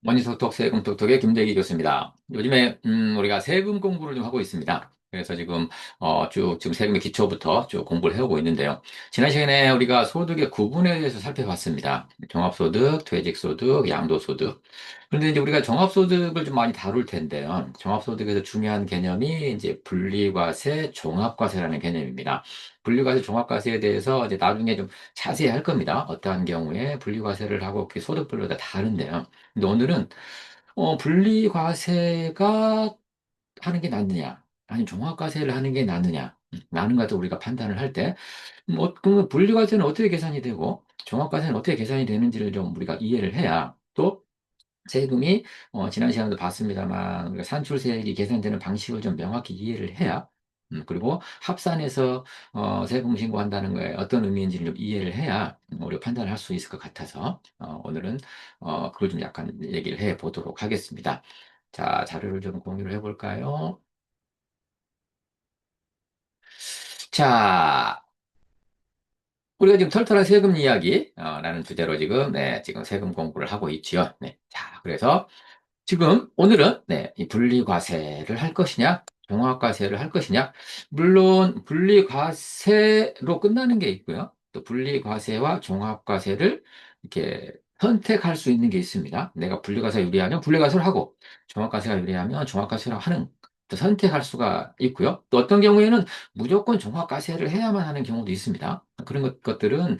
머니톡톡 세금 톡톡의 김대기 교수입니다. 요즘에 우리가 세금 공부를 좀 하고 있습니다. 그래서 지금 쭉 지금 세금의 기초부터 쭉 공부를 해오고 있는데요. 지난 시간에 우리가 소득의 구분에 대해서 살펴봤습니다. 종합소득, 퇴직소득, 양도소득. 그런데 이제 우리가 종합소득을 좀 많이 다룰 텐데요. 종합소득에서 중요한 개념이 이제 분리과세, 종합과세라는 개념입니다. 분리과세, 종합과세에 대해서 이제 나중에 좀 자세히 할 겁니다. 어떠한 경우에 분리과세를 하고 이렇게 소득별로 다 다른데요. 근데 오늘은 분리과세가 하는 게 낫느냐, 아니면 종합과세를 하는 게 낫느냐, 라는 것을 우리가 판단을 할 때, 그러면 분리과세는 어떻게 계산이 되고, 종합과세는 어떻게 계산이 되는지를 좀 우리가 이해를 해야, 또 세금이, 지난 시간에도 봤습니다만, 우리가 산출세액이 계산되는 방식을 좀 명확히 이해를 해야, 그리고 합산해서 세금 신고한다는 거에 어떤 의미인지를 좀 이해를 해야 우리가 판단을 할 수 있을 것 같아서 오늘은 그걸 좀 약간 얘기를 해 보도록 하겠습니다. 자, 자료를 좀 공유를 해볼까요? 자, 우리가 지금 털털한 세금 이야기 라는 주제로 지금 지금 세금 공부를 하고 있지요. 네. 자, 그래서 오늘은, 이 분리과세를 할 것이냐, 종합과세를 할 것이냐, 물론, 분리과세로 끝나는 게 있고요. 또 분리과세와 종합과세를 이렇게 선택할 수 있는 게 있습니다. 내가 분리과세가 유리하면 분리과세를 하고, 종합과세가 유리하면 종합과세를 하는, 또 선택할 수가 있고요. 또 어떤 경우에는 무조건 종합과세를 해야만 하는 경우도 있습니다. 그런 것들은,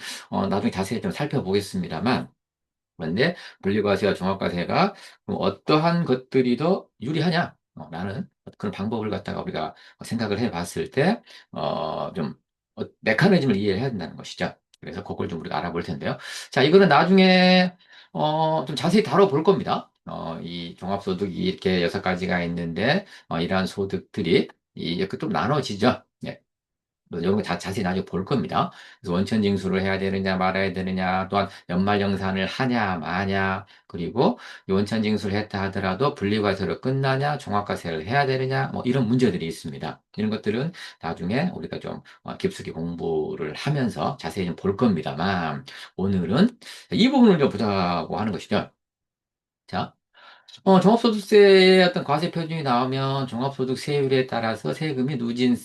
나중에 자세히 좀 살펴보겠습니다만, 그런데 분리과세와 종합과세가 그럼 어떠한 것들이 더 유리하냐? 라는 그런 방법을 갖다가 우리가 생각을 해 봤을 때, 좀, 메커니즘을 이해해야 된다는 것이죠. 그래서 그걸 좀 우리가 알아볼 텐데요. 자, 이거는 나중에, 좀 자세히 다뤄볼 겁니다. 이 종합소득이 이렇게 6가지가 있는데, 이러한 소득들이 이렇게 좀 나눠지죠. 네. 이런 거 다 자세히 나중에 볼 겁니다. 그래서 원천 징수를 해야 되느냐 말아야 되느냐, 또한 연말 정산을 하냐 마냐, 그리고 이 원천 징수를 했다 하더라도 분리과세로 끝나냐, 종합과세를 해야 되느냐, 뭐 이런 문제들이 있습니다. 이런 것들은 나중에 우리가 좀 깊숙이 공부를 하면서 자세히 좀 볼 겁니다만, 오늘은 이 부분을 좀 보자고 하는 것이죠. 자, 종합소득세의 어떤 과세 표준이 나오면 종합소득세율에 따라서 세금이 누진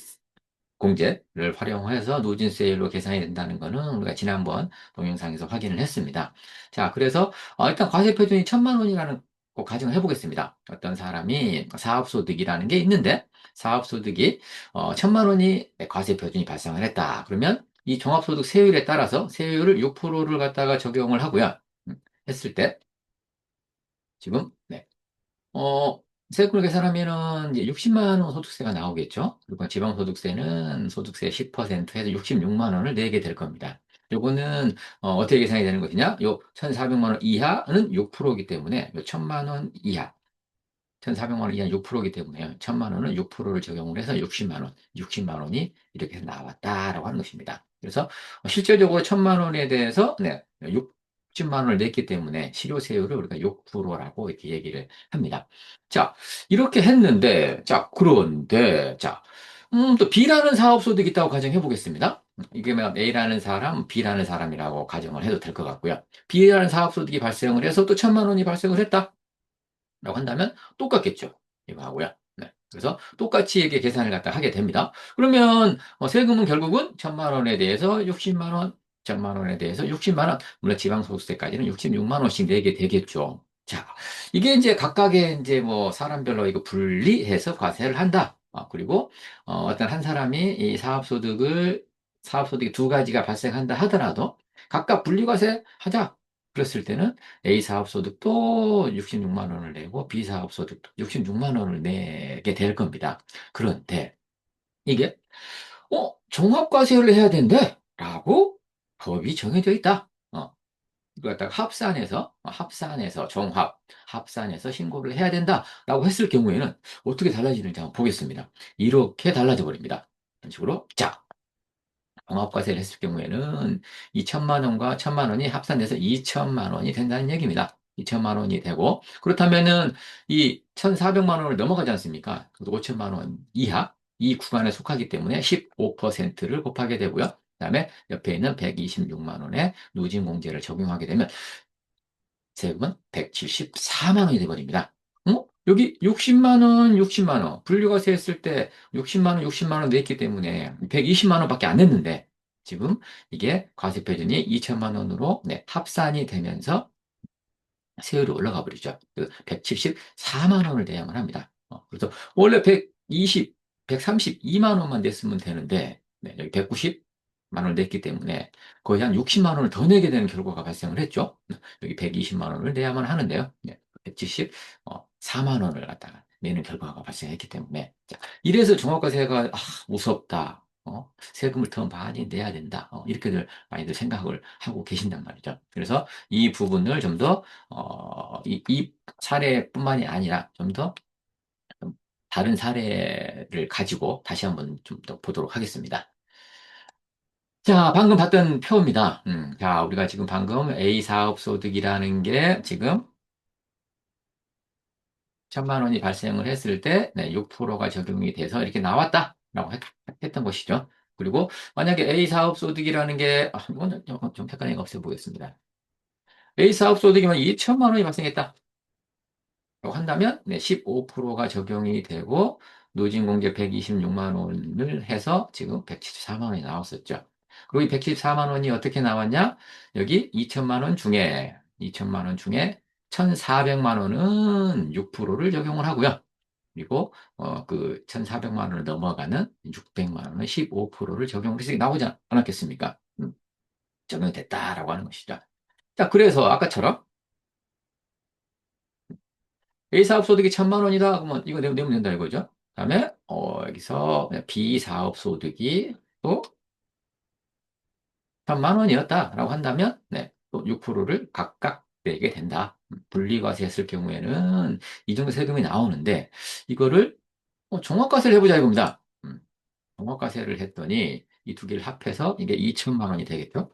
공제를 활용해서 누진세율로 계산이 된다는 거는 우리가 지난번 동영상에서 확인을 했습니다. 자, 그래서 일단 과세표준이 1,000만 원이라는 거 가정을 해보겠습니다. 어떤 사람이 사업소득이라는 게 있는데 사업소득이 1,000만 원이 과세표준이 발생을 했다. 그러면 이 종합소득 세율에 따라서 세율을 6%를 갖다가 적용을 하고요. 했을 때 지금 어, 세금을 계산하면은 이제 60만 원 소득세가 나오겠죠? 그리고 지방소득세는 소득세 10% 해서 66만 원을 내게 될 겁니다. 요거는 떻게 계산이 되는 것이냐? 요 1,400만 원 이하는 6%이기 때문에 요 1,000만 원 이하 1,400만 원 이하 6%이기 때문에 1,000만 원은 6%를 적용을 해서 60만 원, 60만 원이 이렇게 해서 나왔다라고 하는 것입니다. 그래서 실질적으로 1,000만 원에 대해서 60만 원을 냈기 때문에 실효세율을 우리가 6%라고 이렇게 얘기를 합니다. 자, 이렇게 했는데, 자, 그런데, 자, 또 B라는 사업소득이 있다고 가정해 보겠습니다. 이게 뭐 A라는 사람, B라는 사람이라고 가정을 해도 될 것 같고요. B라는 사업소득이 발생을 해서 또 1,000만 원이 발생을 했다. 라고 한다면 똑같겠죠. 이거 하고요. 네. 그래서 똑같이 이게 계산을 갖다 하게 됩니다. 그러면 세금은 결국은 1,000만 원에 대해서 60만 원, 1,000만 원에 대해서 60만 원, 물론 지방소득세까지는 66만 원씩 내게 되겠죠. 자, 이게 이제 각각의 이제 뭐 사람별로 이거 분리해서 과세를 한다. 그리고 어떤 한 사람이 이 사업소득이 2가지가 발생한다 하더라도 각각 분리과세 하자. 그랬을 때는 A 사업소득도 66만 원을 내고 B 사업소득도 66만 원을 내게 될 겁니다. 그런데 이게 종합과세를 해야 된대 라고 법이 정해져 있다. 이거 갖다가 합산해서 신고를 해야 된다라고 했을 경우에는 어떻게 달라지는지 한번 보겠습니다. 이렇게 달라져 버립니다. 이런 식으로 자, 종합과세를 했을 경우에는 2천만 원과 1천만 원이 합산돼서 2천만 원이 된다는 얘기입니다. 2천만 원이 되고 그렇다면은 이 1,400만 원을 넘어가지 않습니까? 그래서 5천만 원 이하 이 구간에 속하기 때문에 15%를 곱하게 되고요. 그다음에 옆에 있는 126만 원의 누진공제를 적용하게 되면 세금은 174만 원이 돼버립니다. 여기 60만 원, 60만 원. 분류과세 했을 때 60만 원, 60만 원 냈기 때문에 120만 원밖에 안 냈는데 지금 이게 과세 표준이 2천만 원으로 네, 합산이 되면서 세율이 올라가 버리죠. 174만 원을 내야만 합니다. 그래서 원래 120, 132만 원만 냈으면 되는데 네, 여기 190만 원을 냈기 때문에 거의 한 60만 원을 더 내게 되는 결과가 발생을 했죠. 여기 120만 원을 내야만 하는데요. 네, 174만 원을 갖다가 내는 결과가 발생했기 때문에 자, 이래서 종합과세가 무섭다. 세금을 더 많이 내야 된다. 이렇게들 많이들 생각을 하고 계신단 말이죠. 그래서 이 부분을 좀더 이 사례뿐만이 아니라 좀 더 다른 사례를 가지고 다시 한번 좀 더 보도록 하겠습니다. 자, 방금 봤던 표입니다. 자, 우리가 지금 방금 A 사업 소득이라는 게 지금 1천만 원이 발생을 했을 때, 네, 6%가 적용이 돼서 이렇게 나왔다라고 했던 것이죠. 그리고 만약에 A 사업 소득이라는 게, 이건 좀 헷갈리는 없애 보겠습니다. A 사업 소득이면 2천만 원이 발생했다. 한다면 네, 15%가 적용이 되고 노진공제 126만 원을 해서 지금 174만 원이 나왔었죠. 그리고 이 174만 원이 어떻게 나왔냐? 여기 2천만 원 중에 1,400만 원은 6%를 적용을 하고요. 그리고 그 1,400만 원을 넘어가는 600만 원은 15%를 적용을 해서 나오지 않았겠습니까? 적용이 됐다라고 하는 것이죠. 자, 그래서 아까처럼 A 사업 소득이 1,000만 원이다. 그러면 이거 내면 된다 이거죠. 그다음에 여기서 B 사업 소득이 또 1,000만 원이었다라고 한다면 네, 또 6%를 각각 내게 된다. 분리과세 했을 경우에는 이 정도 세금이 나오는데 이거를 종합과세를 해보자 이겁니다. 종합과세를 했더니 이 두 개를 합해서 이게 2천만 원이 되겠죠.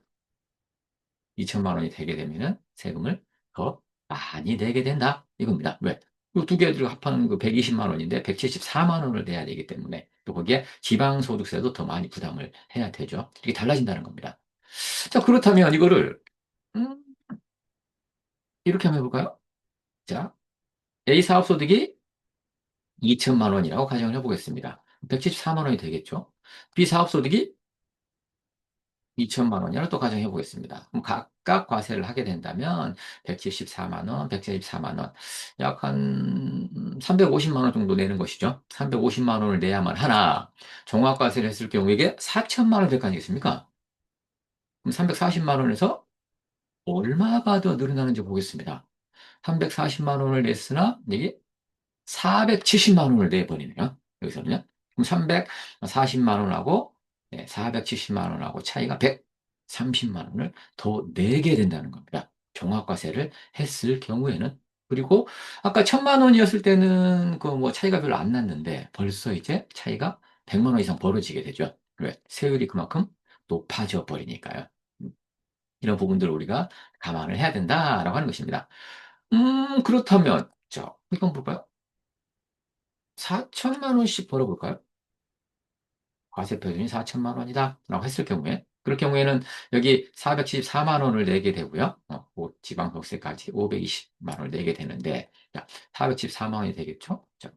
2천만 원이 되게 되면은 세금을 더 많이 내게 된다. 이겁니다. 왜? 이 두 개를 합하는 그 120만 원인데 174만 원을 내야 되기 때문에 또 거기에 지방소득세도 더 많이 부담을 해야 되죠. 이게 달라진다는 겁니다. 자, 그렇다면 이거를 음, 이렇게 한번 해볼까요? 자, A 사업소득이 2천만 원이라고 가정을 해보겠습니다. 174만 원이 되겠죠. B 사업소득이 2천만 원이라고 또 가정해 보겠습니다. 그럼 각각 과세를 하게 된다면 174만 원, 174만 원, 약 한 350만 원 정도 내는 것이죠. 350만 원을 내야만 하나 종합과세를 했을 경우 이게 4천만 원 될 거 아니겠습니까? 그럼 340만 원에서 얼마가 더 늘어나는지 보겠습니다. 340만 원을 냈으나 이게 470만 원을 내버리네요. 여기서는요. 그럼 340만 원하고 470만 원하고 차이가 130만 원을 더 내게 된다는 겁니다. 종합과세를 했을 경우에는. 그리고 아까 1,000만 원이었을 때는 그 뭐 차이가 별로 안 났는데 벌써 이제 차이가 100만 원 이상 벌어지게 되죠. 왜? 세율이 그만큼 높아져 버리니까요. 음, 이런 부분들을 우리가 감안을 해야 된다라고 하는 것입니다. 그렇다면, 자, 이건 볼까요? 4천만 원씩 벌어볼까요? 과세 표준이 4천만 원이다. 라고 했을 경우에, 그럴 경우에는 여기 474만 원을 내게 되고요. 지방소득세까지 520만 원을 내게 되는데, 자, 474만 원이 되겠죠? 자,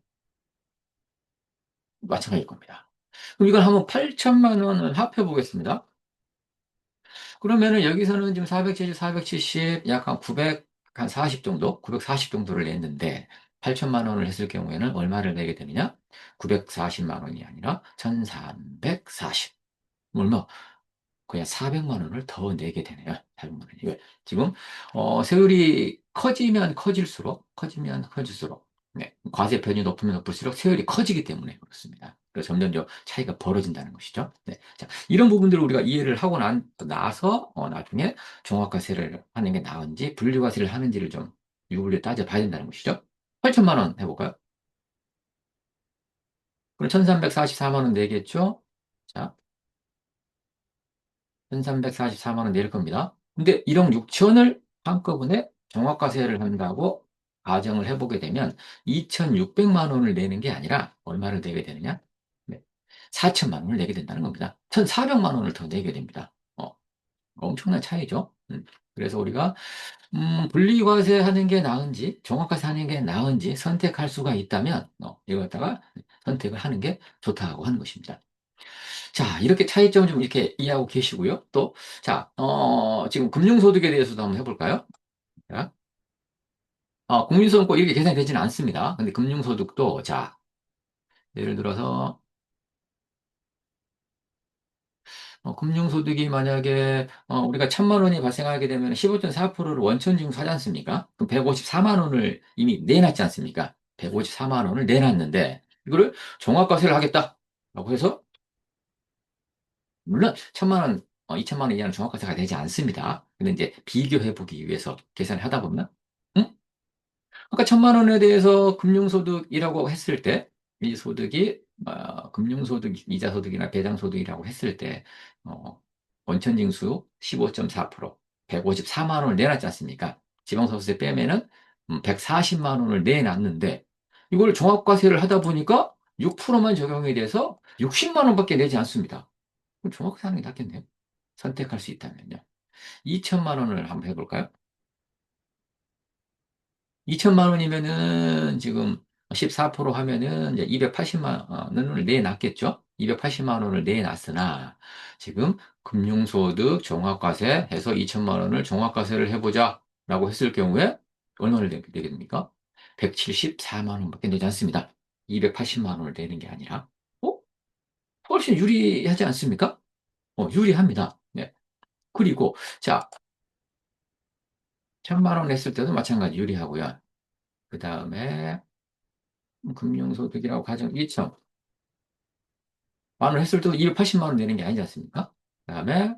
마찬가지일 겁니다. 그럼 이걸 한번 8천만 원을 합해 보겠습니다. 그러면은 여기서는 지금 470, 470, 약 한 900, 한 40 정도? 940 정도를 냈는데, 8천만 원을 했을 경우에는 얼마를 내게 되느냐? 940만 원이 아니라 1340. 얼마? 그냥 400만 원을 더 내게 되네요. 400만 원. 이거 지금, 세율이 커지면 커질수록, 네, 과세 편이 높으면 높을수록 세율이 커지기 때문에 그렇습니다. 그래서 점점 더 차이가 벌어진다는 것이죠. 네. 자, 이런 부분들을 우리가 이해를 하고 나서, 나중에 종합과세를 하는 게 나은지, 분리과세를 하는지를 좀 유불리 따져봐야 된다는 것이죠. 8천만 원 해볼까요? 그럼 1344만 원 내겠죠? 자, 1344만 원 내릴 겁니다. 근데 1억 6천을 한꺼번에 종합과세를 한다고 가정을 해보게 되면 2,600만 원을 내는 게 아니라 얼마를 내게 되느냐? 네. 4천만 원을 내게 된다는 겁니다. 1,400만 원을 더 내게 됩니다. 엄청난 차이죠. 그래서 우리가 분리과세 하는 게 나은지, 종합과세 하는 게 나은지 선택할 수가 있다면, 이걸 갖다가 선택을 하는 게 좋다고 하는 것입니다. 자, 이렇게 차이점을 좀 이렇게 이해하고 계시고요. 또, 자, 지금 금융소득에 대해서도 한번 해볼까요? 자, 국민소득은 꼭 이렇게 계산이 되지는 않습니다. 근데 금융소득도, 자, 예를 들어서, 금융소득이 만약에, 우리가 1,000만 원이 발생하게 되면 15.4%를 원천징수 하지 않습니까? 그럼 154만 원을 이미 내놨지 않습니까? 154만 원을 내놨는데, 이거를 종합과세를 하겠다. 라고 해서, 물론, 1,000만 원, 2,000만 원 이하는 종합과세가 되지 않습니다. 근데 이제 비교해보기 위해서 계산을 하다 보면, 응? 아까 1,000만 원에 대해서 금융소득이라고 했을 때, 이 소득이, 금융소득, 이자소득이나 배당소득이라고 했을 때, 어, 원천징수 15.4%, 154만 원을 내놨지 않습니까? 지방소득세 빼면은 140만 원을 내놨는데, 이걸 종합과세를 하다 보니까 6%만 적용이 돼서 60만 원밖에 내지 않습니다. 그럼 종합과세 하는 게 낫겠네요. 선택할 수 있다면요. 2천만 원을 한번 해볼까요? 2천만 원이면은 지금 14% 하면은 이제 280만 원을 내놨겠죠? 280만 원을 내놨으나 지금 금융소득 종합과세 해서 2천만 원을 종합과세를 해보자 라고 했을 경우에 얼마를 내게 됩니까? 174만 원밖에 내지 않습니다. 280만 원을 내는 게 아니라. 어? 훨씬 유리하지 않습니까? 유리합니다. 네. 그리고 자, 1천만 원 냈을 때도 마찬가지 유리하고요. 그 다음에 금융소득이라고 가정 2천 만 원 했을 때도 280만 원 내는 게 아니지 않습니까? 그다음에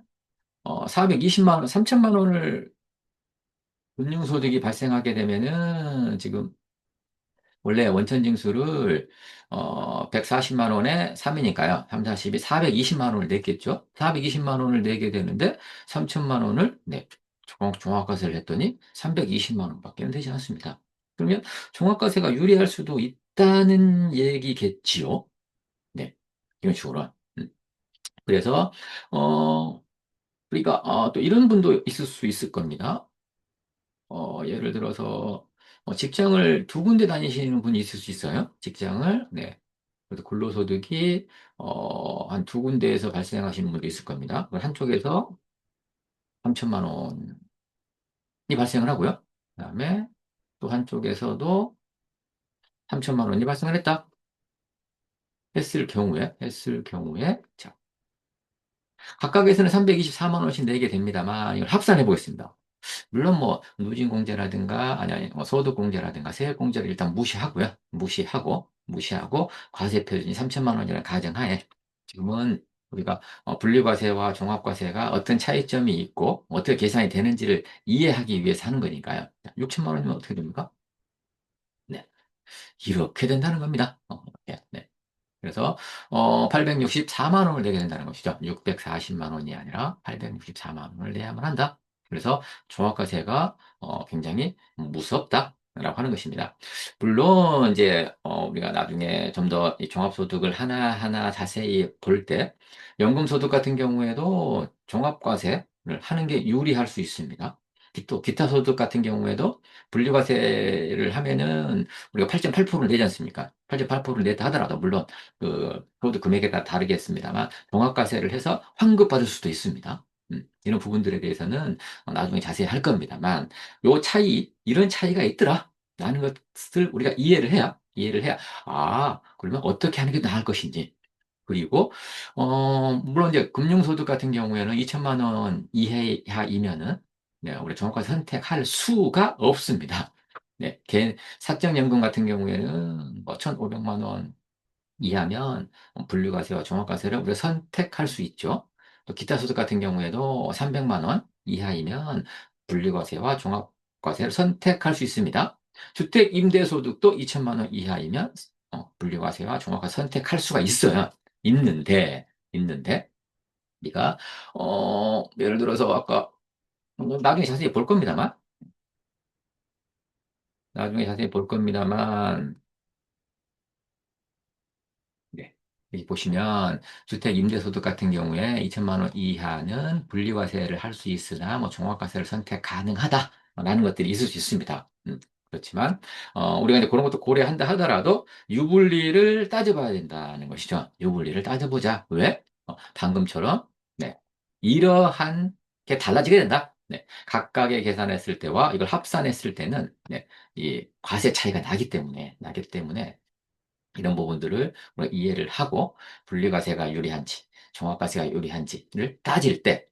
420만 원, 3천만 원을 금융소득이 발생하게 되면은 지금 원래 원천징수를 140만 원에 3이니까요. 3, 40이 420만 원을 냈겠죠? 420만 원을 내게 되는데 3천만 원을 종합과세를 했더니 320만 원밖에 되지 않습니다. 그러면 종합과세가 유리할 수도 있다는 얘기겠지요? 네. 이런 식으로. 음. 그래서, 우리가, 또 이런 분도 있을 수 있을 겁니다. 예를 들어서, 직장을 두 군데 다니시는 분이 있을 수 있어요. 직장을, 네. 그래서 근로소득이, 한 두 군데에서 발생하시는 분도 있을 겁니다. 한쪽에서 3천만 원이 발생을 하고요. 그 다음에 또 한쪽에서도 3천만 원이 발생을 했다. 했을 경우에, 자, 각각에서는 324만 원씩 내게 됩니다만, 이걸 합산해 보겠습니다. 물론 뭐 누진공제라든가 아니 뭐 소득공제라든가 세액공제를 일단 무시하고요. 무시하고 과세 표준이 3천만 원이라는 가정하에 지금은 우리가 분리과세와 종합과세가 어떤 차이점이 있고 어떻게 계산이 되는지를 이해하기 위해서 하는 거니까요. 6천만 원이면 어떻게 됩니까? 네, 이렇게 된다는 겁니다. 이렇게. 네. 그래서 864만 원을 내게 된다는 것이죠. 640만 원이 아니라 864만 원을 내야만 한다. 그래서 종합과세가 굉장히 무섭다라고 하는 것입니다. 물론 이제 우리가 나중에 좀 더 이 종합소득을 하나하나 자세히 볼 때 연금소득 같은 경우에도 종합과세를 하는 게 유리할 수 있습니다. 또 기타 소득 같은 경우에도 분리과세를 하면은 우리가 8.8%를 내지 않습니까? 8.8%를 냈다 하더라도 물론 그것도 금액에 따라 다르겠습니다만 종합과세를 해서 환급받을 수도 있습니다. 이런 부분들에 대해서는 나중에 자세히 할 겁니다만 이런 차이가 있더라 라는 것을 우리가 이해를 해야 그러면 어떻게 하는 게 나을 것인지 그리고 물론 이제 금융소득 같은 경우에는 2천만 원 이하이면은 네, 우리 종합과세 선택할 수가 없습니다. 네, 사적연금 같은 경우에는 뭐 1,500만 원 이하면 분류과세와 종합과세를 우리가 선택할 수 있죠. 또 기타 소득 같은 경우에도 300만 원 이하이면 분류과세와 종합과세를 선택할 수 있습니다. 주택 임대소득도 2천만 원 이하이면 분류과세와 종합과세 선택할 수가 있어요. 있는데 우리가 예를 들어서 아까 나중에 자세히 볼 겁니다만 나중에 자세히 볼 겁니다만 네. 여기 보시면 주택 임대소득 같은 경우에 2천만 원 이하는 분리과세를 할 수 있으나 뭐 종합과세를 선택 가능하다라는 것들이 있을 수 있습니다. 그렇지만 우리가 이제 그런 것도 고려한다 하더라도 유불리를 따져봐야 된다는 것이죠. 유불리를 따져보자. 왜? 방금처럼 네, 이러한 게 달라지게 된다. 네, 각각의 계산했을 때와 이걸 합산했을 때는 네, 이 과세 차이가 나기 때문에 이런 부분들을 우리가 이해를 하고 분리과세가 유리한지 종합과세가 유리한지를 따질 때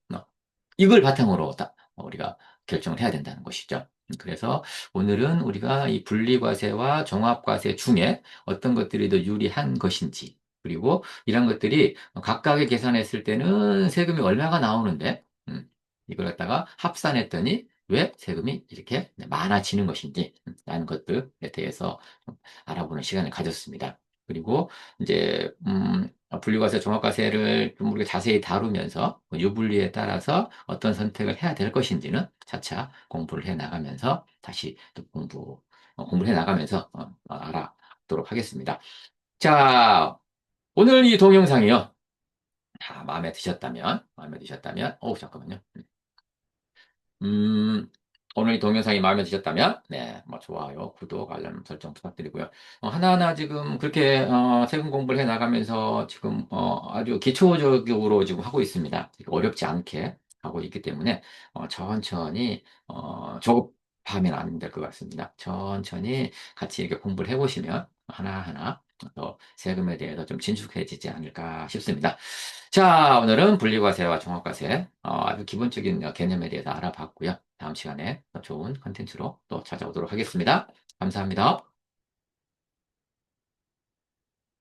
이걸 바탕으로 우리가 결정을 해야 된다는 것이죠. 그래서 오늘은 우리가 이 분리과세와 종합과세 중에 어떤 것들이 더 유리한 것인지 그리고 이런 것들이 각각의 계산했을 때는 세금이 얼마가 나오는데 이걸 갖다가 합산했더니 왜 세금이 이렇게 많아지는 것인지 라는 것들에 대해서 좀 알아보는 시간을 가졌습니다. 그리고 이제 분리과세, 종합과세를 좀 우리가 자세히 다루면서 유불리에 따라서 어떤 선택을 해야 될 것인지는 차차 공부를 해 나가면서 다시 또 공부를 해 나가면서 알아보도록 하겠습니다. 자, 오늘 이 동영상이요. 마음에 드셨다면, 잠깐만요. 음, 오늘 이 동영상이 마음에 드셨다면, 네, 뭐, 좋아요, 구독, 알람 설정 부탁드리고요. 하나하나 지금 그렇게, 세금 공부를 해 나가면서 지금, 아주 기초적으로 지금 하고 있습니다. 어렵지 않게 하고 있기 때문에, 천천히, 조급하면 안 될 것 같습니다. 천천히 같이 이렇게 공부를 해보시면 하나하나 더 세금에 대해서 좀 진숙해지지 않을까 싶습니다. 자, 오늘은 분리과세와 종합과세, 아주 기본적인 개념에 대해서 알아봤고요. 다음 시간에 더 좋은 컨텐츠로 또 찾아오도록 하겠습니다. 감사합니다.